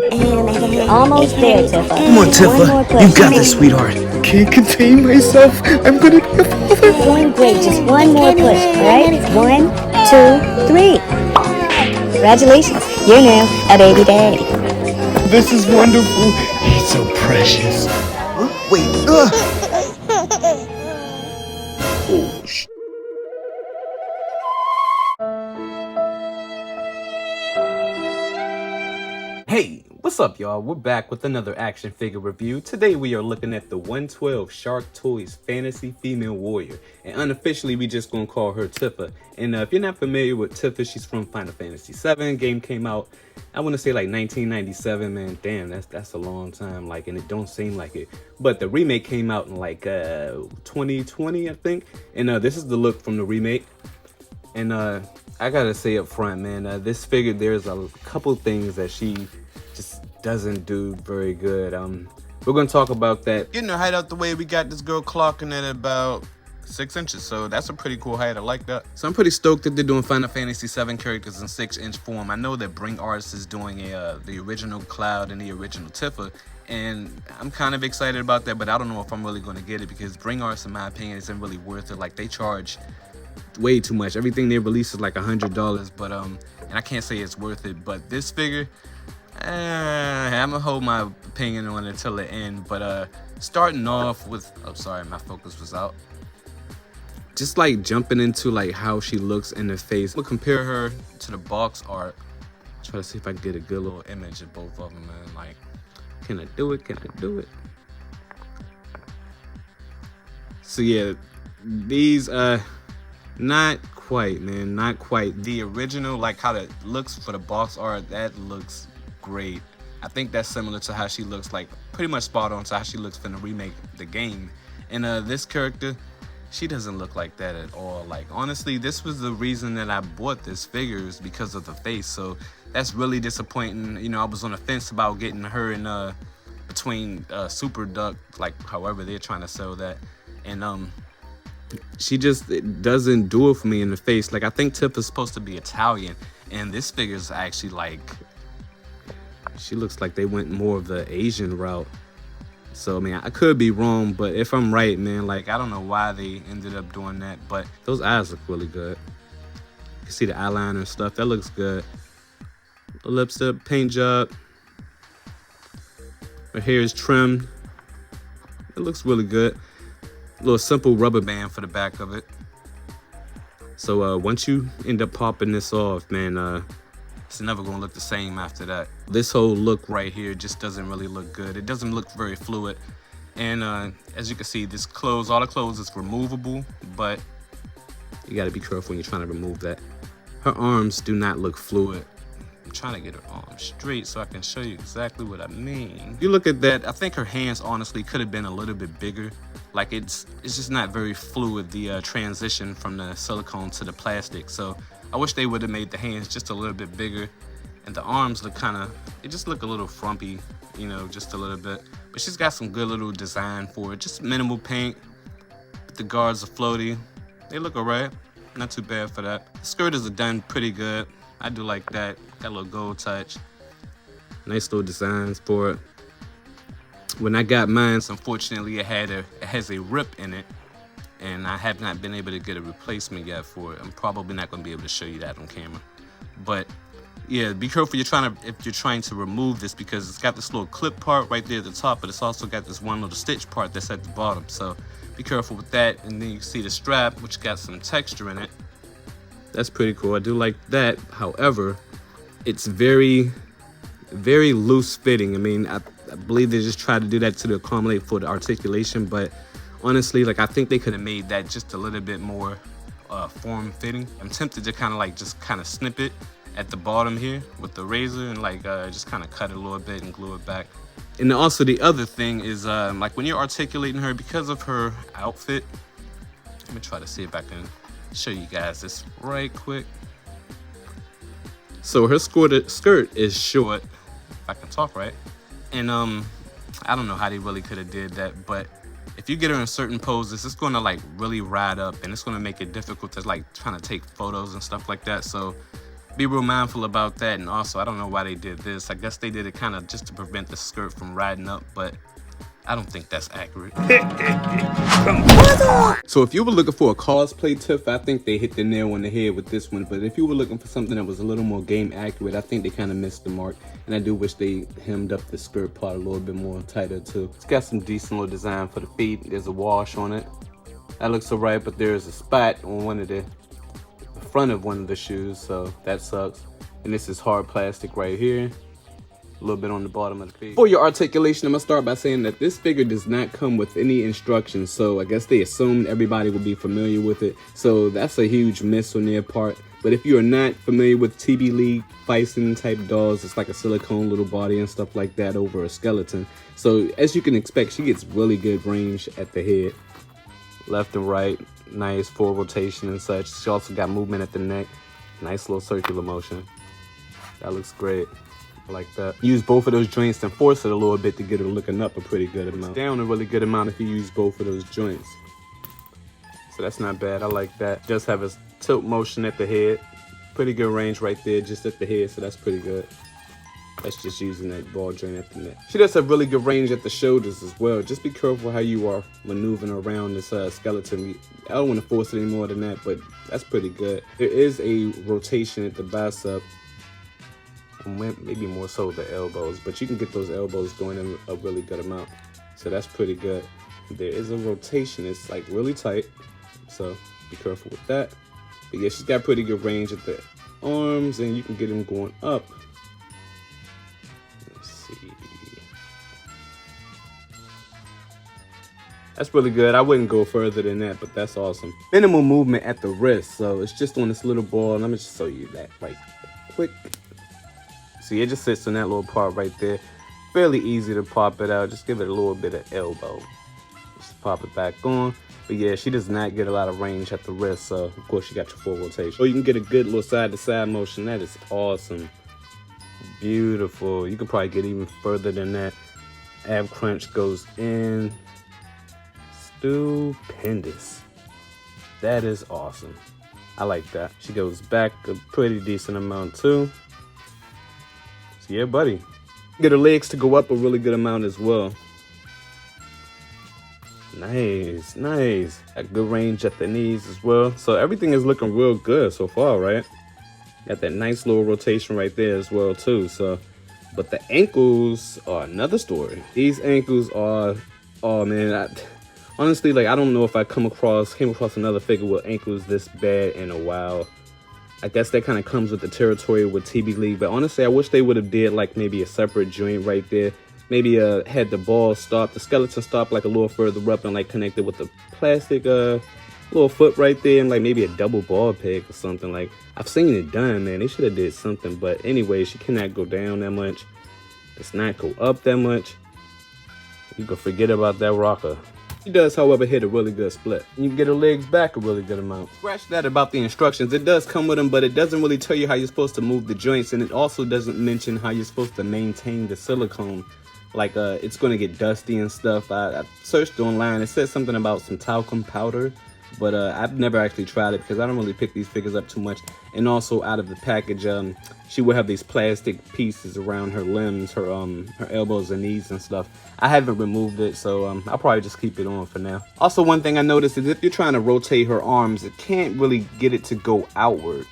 Almost there, Tifa. Come on, Tifa. You got this, sweetheart. Can't contain myself. I'm gonna be a father. Doing great. Just one more push, alright? 1, 2, 3. Congratulations. You're now a baby daddy. This is wonderful. He's so precious. Wait, Oh, sh. Hey, what's up y'all? We're back with another action figure review. Today we are looking at the 112 SharkToys Fantasy Female Warrior. And unofficially we just gonna call her Tifa. And if you're not familiar with Tifa, she's from Final Fantasy VII. Game came out, I wanna say like 1997, man. Damn, that's a long time, like, and it don't seem like it. But the remake came out in like 2020, I think. And this is the look from the remake. And I gotta say up front, man, this figure, there's a couple things that she just doesn't do very good. We're gonna talk about that. Getting her height out the way, we got this girl clocking at about 6 inches, so that's a pretty cool height. I like that. So I'm pretty stoked that they're doing Final Fantasy VII characters in 6-inch form. I know that BoArtTakeOver is doing the original Cloud and the original Tifa, and I'm kind of excited about that, but I don't know if I'm really gonna get it because BoArtTakeOver, in my opinion, isn't really worth it. Like, they charge way too much. Everything they release is like $100, but and I can't say it's worth it. But this figure, I'm gonna hold my opinion on it till the end. But starting off with, oh sorry, my focus was out. Just like jumping into like how she looks in the face. We'll compare her to the box art. Try to see if I can get a good little image of both of them, man. Like, can I do it? Can I do it? So yeah, these not quite, man, not quite. The original, like how it looks for the box art, that looks great. I think that's similar to how she looks, like pretty much spot on to how she looks from the remake, the game. And this character, she doesn't look like that at all. Like, honestly, this was the reason that I bought this figure, is because of the face. So that's really disappointing. You know, I was on the fence about getting her in between Super Duck, like however they're trying to sell that, and she just doesn't do it for me in the face. Like, I think Tifa's supposed to be Italian, and this figure's actually like, she looks like they went more of the Asian route. So, I mean, I could be wrong, but if I'm right, man, like, I don't know why they ended up doing that, but those eyes look really good. You can see the eyeliner and stuff. That looks good. The lipstick, paint job. Her hair is trimmed. It looks really good. Little simple rubber band for the back of it. So once you end up popping this off, man, it's never gonna look the same after that. This whole look right here just doesn't really look good. It doesn't look very fluid. And as you can see, this clothes, all the clothes is removable, but you gotta be careful when you're trying to remove that. Her arms do not look fluid. I'm trying to get her arms straight so I can show you exactly what I mean. You look at that, I think her hands honestly could have been a little bit bigger. Like, it's just not very fluid, the transition from the silicone to the plastic. So I wish they would have made the hands just a little bit bigger, and the arms look kind of, they just look a little frumpy, you know, just a little bit. But she's got some good little design for it, just minimal paint. But the guards are floaty. They look alright, not too bad for that. The skirt is done pretty good. I do like that. Got a little gold touch. Nice little designs for it. When I got mine, unfortunately, it has a rip in it, and I have not been able to get a replacement yet for it. I'm probably not going to be able to show you that on camera. But yeah, be careful if you're trying to remove this, because it's got this little clip part right there at the top, but it's also got this one little stitch part that's at the bottom. So be careful with that. And then you can see the strap, which got some texture in it. That's pretty cool. I do like that. However, it's very, very loose fitting. I mean, I believe they just tried to do that to accommodate for the articulation, but honestly, like, I think they could have made that just a little bit more form fitting. I'm tempted to kind of just snip it at the bottom here with the razor and just kind of cut it a little bit and glue it back. And also the other thing is like, when you're articulating her, because of her outfit, let me try to see if I can show you guys this right quick. So her skirt is short, if I can talk right, and I don't know how they really could have did that, but if you get her in certain poses, it's going to like really ride up, and it's going to make it difficult to like trying to take photos and stuff like that. So Be real mindful about that. And also, I don't know why they did this. I guess they did it kind of just to prevent the skirt from riding up, but I don't think that's accurate. So if you were looking for a cosplay tip, I think they hit the nail on the head with this one. But if you were looking for something that was a little more game accurate, I think they kind of missed the mark. And I do wish they hemmed up the skirt part a little bit more tighter too. It's got some decent little design for the feet. There's a wash on it. That looks alright, but there's a spot on one of the front of one of the shoes, so that sucks. And this is hard plastic right here. A little bit on the bottom of the feet. For your articulation, I'm gonna start by saying that this figure does not come with any instructions, so I guess they assumed everybody would be familiar with it. So that's a huge miss on their part. But if you are not familiar with TB League Bison type dolls, it's like a silicone little body and stuff like that over a skeleton. So as you can expect, she gets really good range at the head. Left and right, nice full rotation and such. She also got movement at the neck. Nice little circular motion. That looks great. I like that. Use both of those joints and force it a little bit to get her looking up a pretty good amount. Down a really good amount if you use both of those joints. So that's not bad. I like that. Just have a tilt motion at the head. Pretty good range right there, just at the head, so that's pretty good. That's just using that ball joint at the neck. She does have really good range at the shoulders as well. Just be careful how you are maneuvering around this skeleton. I don't want to force it any more than that, but that's pretty good. There is a rotation at the bicep. Maybe more so the elbows, but you can get those elbows going in a really good amount. So that's pretty good. There is a rotation. It's like really tight, so be careful with that. But yeah, she's got pretty good range at the arms, and you can get them going up. Let's see. That's really good. I wouldn't go further than that, but that's awesome. Minimal movement at the wrist, so it's just on this little ball. Let me just show you that right quick. See, it just sits in that little part right there. Fairly easy to pop it out. Just give it a little bit of elbow. Just pop it back on. But yeah, she does not get a lot of range at the wrist, so of course you got your full rotation. So you can get a good little side-to-side motion. That is awesome. Beautiful. You can probably get even further than that. Ab crunch goes in. Stupendous. That is awesome. I like that. She goes back a pretty decent amount too. Yeah, buddy. Get her legs to go up a really good amount as well. Nice, nice. Got good range at the knees as well. So everything is looking real good so far, right? Got that nice little rotation right there as well too. So, but the ankles are another story. These ankles are, oh man, honestly, like I don't know if I came across another figure with ankles this bad in a while. I guess that kind of comes with the territory with TB League, but honestly, I wish they would have did like maybe a separate joint right there. Maybe had the ball stop, the skeleton stop like a little further up and like connected with the plastic little foot right there, and like maybe a double ball peg or something. Like I've seen it done, man. They should have did something, but anyway, she cannot go down that much. Does not go up that much. You can forget about that rocker. She does, however, hit a really good split. You can get her legs back a really good amount. Scratch that about the instructions. It does come with them, but it doesn't really tell you how you're supposed to move the joints, and it also doesn't mention how you're supposed to maintain the silicone. Like, it's going to get dusty and stuff. I searched online. It said something about some talcum powder, but I've never actually tried it because I don't really pick these figures up too much. And also, out of the package, she will have these plastic pieces around her limbs, her elbows and knees and stuff. I haven't removed it, so I'll probably just keep it on for now. Also, one thing I noticed is if you're trying to rotate her arms, it can't really get it to go outward.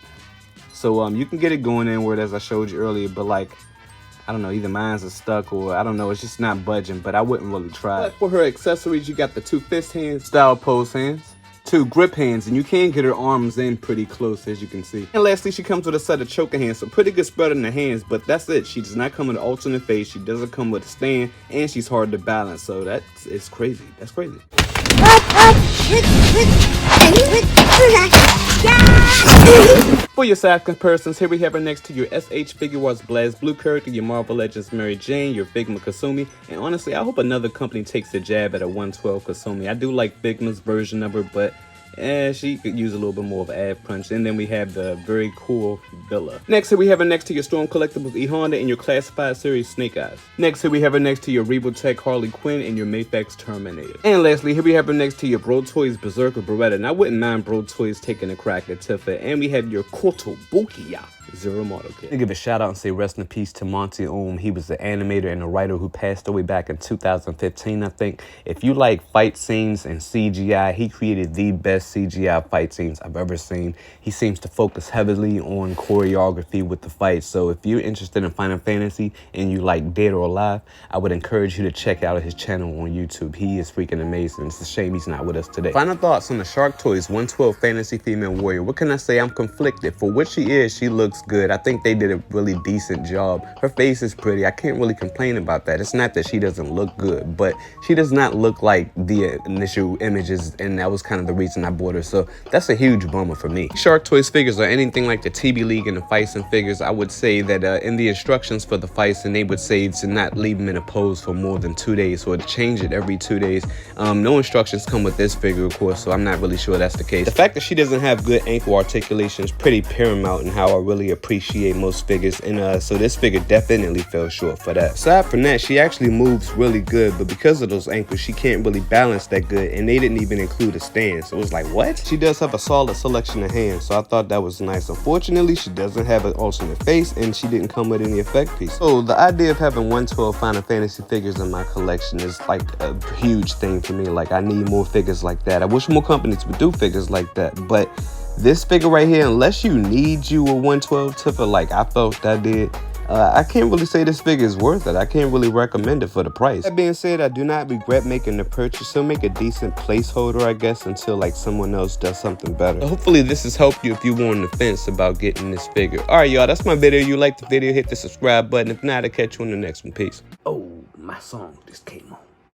So you can get it going inward as I showed you earlier, but like, I don't know, either mine's are stuck or I don't know, it's just not budging, but I wouldn't really try it. But for her accessories, you got the 2 fist hands, style pose hands, 2 grip hands, and you can get her arms in pretty close, as you can see. And lastly, she comes with a set of choker hands, so pretty good spread in the hands, but that's it. She does not come with an alternate face, she doesn't come with a stand, and she's hard to balance, so it's crazy. That's crazy. For your side comparisons, here we have her next to your SH Figuarts Blast Blue character, your Marvel Legends Mary Jane, your Figma Kasumi, and honestly, I hope another company takes a jab at a 112 Kasumi. I do like Figma's version of her, but she could use a little bit more of an ab punch. And then we have the very cool Villa. Next, here we have her next to your Storm Collectibles E Honda and your Classified Series Snake Eyes. Next, here we have her next to your Rebotech Harley Quinn and your Mafex Terminator. And lastly, here we have her next to your BoArtTakeOver Berserker Beretta. And I wouldn't mind BoArtTakeOver taking a crack at Tifa. And we have your Kotobukiya 0 model kit. I give a shout out and say rest in peace to Monty. He was the animator and the writer who passed away back in 2015, I think. If you like fight scenes and CGI, he created the best CGI fight scenes I've ever seen. He seems to focus heavily on choreography with the fights. So if you're interested in Final Fantasy and you like Dead or Alive, I would encourage you to check out his channel on YouTube. He is freaking amazing. It's a shame he's not with us today. Final thoughts on the SharkToys 112 Fantasy Female Warrior. What can I say? I'm conflicted. For what she is, she looks good. I think they did a really decent job. Her face is pretty. I can't really complain about that. It's not that she doesn't look good, but she does not look like the initial images, and that was kind of the reason I bought her. So that's a huge bummer for me. SharkToys figures are anything like the TB League and the Fighting figures. I would say that in the instructions for the fights, and they would say to not leave them in a pose for more than 2 days, or to change it every 2 days. No instructions come with this figure, of course, so I'm not really sure that's the case. The fact that she doesn't have good ankle articulation is pretty paramount in how I really appreciate most figures, and so this figure definitely fell short for that. Aside from that, she actually moves really good, but because of those ankles, she can't really balance that good, and they didn't even include a stand, so it was like, what? She does have a solid selection of hands, so I thought that was nice. Unfortunately, she doesn't have an alternate face, and she didn't come with any effect piece. So the idea of having 112 Final Fantasy figures in my collection is like a huge thing for me. Like, I need more figures like that. I wish more companies would do figures like that, but this figure right here, unless you need you a 112 Tifa like I felt I did, I can't really say this figure is worth it. I can't really recommend it for the price. That being said, I do not regret making the purchase. He'll make a decent placeholder, I guess, until like someone else does something better. Hopefully this has helped you if you were on the fence about getting this figure. All right, y'all, that's my video. You like the video, hit the subscribe button. If not, I'll catch you on the next one. Peace. Oh, my song just came on.